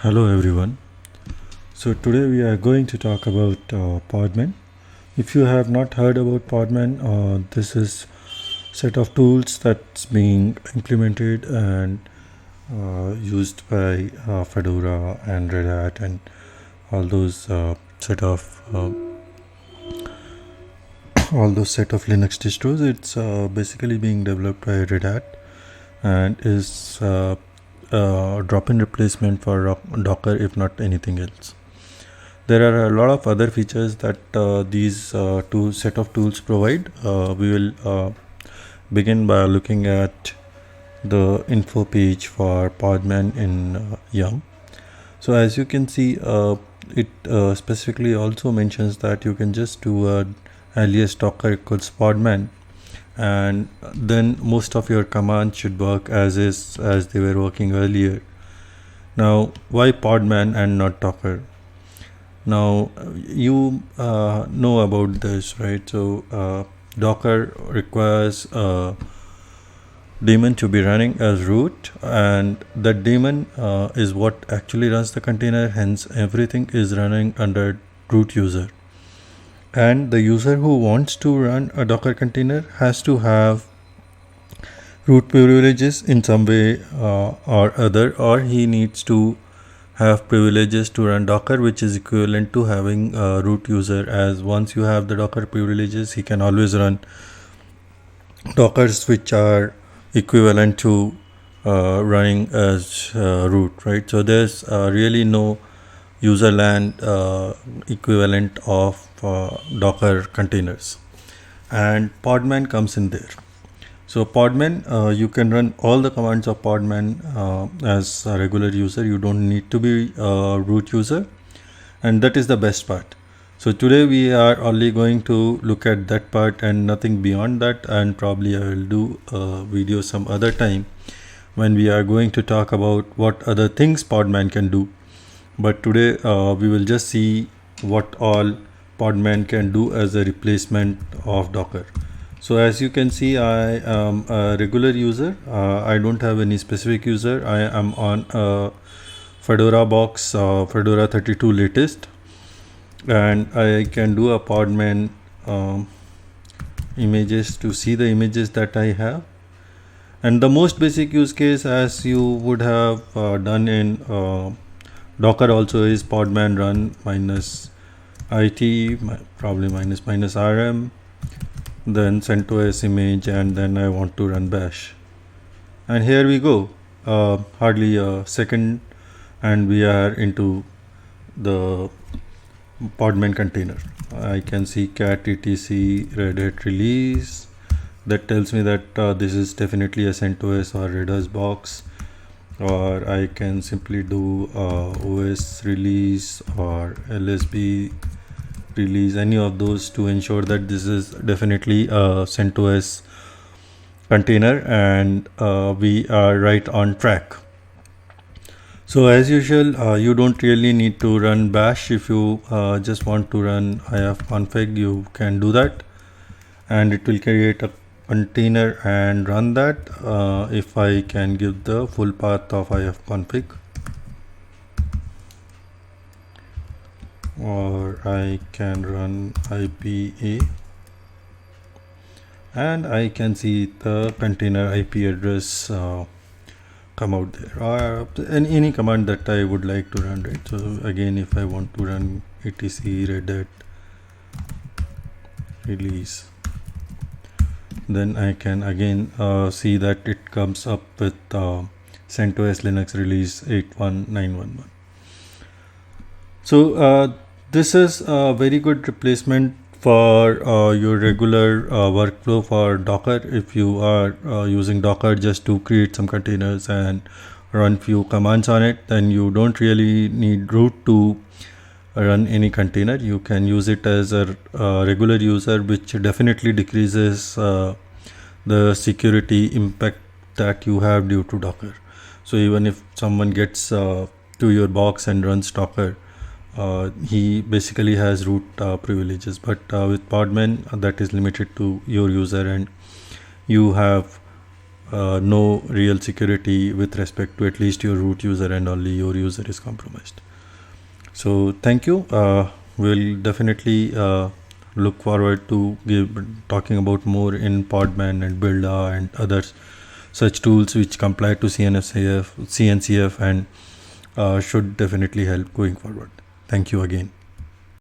Hello everyone. So today we are going to talk about Podman. If you have not heard about Podman, this is set of tools that's being implemented and used by Fedora and Red Hat and all those set of all those set of Linux distros. It's basically being developed by Red Hat and is a drop-in replacement for Docker, if not anything else. There are a lot of other features that these two set of tools provide. We will begin by looking at the info page for Podman in Yum. So as you can see, it specifically also mentions that you can just do a alias docker equals Podman, and then most of your commands should work as they were working earlier. Now, why Podman and not Docker? Now, you know about this, right? So, Docker requires a daemon to be running as root, and that daemon is what actually runs the container. Hence, everything is running under root user. And the user who wants to run a Docker container has to have root privileges in some way or other, or he needs to have privileges to run Docker, which is equivalent to having a root user, as once you have the Docker privileges, he can always run Dockers which are equivalent to running as root, right? So there's really no user land equivalent of Docker containers, and Podman comes in there. So Podman, you can run all the commands of Podman as a regular user. You don't need to be a root user, and that is the best part. So today we are only going to look at that part and nothing beyond that, and probably I will do a video some other time when we are going to talk about what other things Podman can do. But today we will just see what all Podman can do as a replacement of Docker. So as you can see, I am a regular user. I don't have any specific user. I am on a Fedora box, Fedora 32 latest, and I can do a Podman images to see the images that I have. And the most basic use case, as you would have done in Docker also, is Podman run minus IT, probably minus rm, then CentOS image, and then I want to run bash. And here we go, hardly a second, and we are into the Podman container. I can see cat etc Red Hat release. That tells me that this is definitely a CentOS or Redis box, or I can simply do OS release or LSB release, any of those, to ensure that this is definitely a CentOS container and we are right on track. So as usual, you don't really need to run bash. If you just want to run ifconfig, you can do that, and it will create a container and run that. If I can give the full path of ifconfig, or I can run IPA, and I can see the container IP address come out there, or any command that I would like to run, right? So again, if I want to run etc Red Hat release, then I can again see that it comes up with CentOS Linux release 81911. So this is a very good replacement for your regular workflow for Docker. If you are using Docker just to create some containers and run few commands on it, then you don't really need root to run any container. You can use it as a regular user, which definitely decreases the security impact that you have due to Docker. So even if someone gets to your box and runs Docker, he basically has root privileges, but with Podman that is limited to your user, and you have no real security with respect to at least your root user, and only your user is compromised. So thank you. We'll definitely look forward to talking about more in Podman and Builda and others such tools which comply to CNCF, and should definitely help going forward. Thank you again.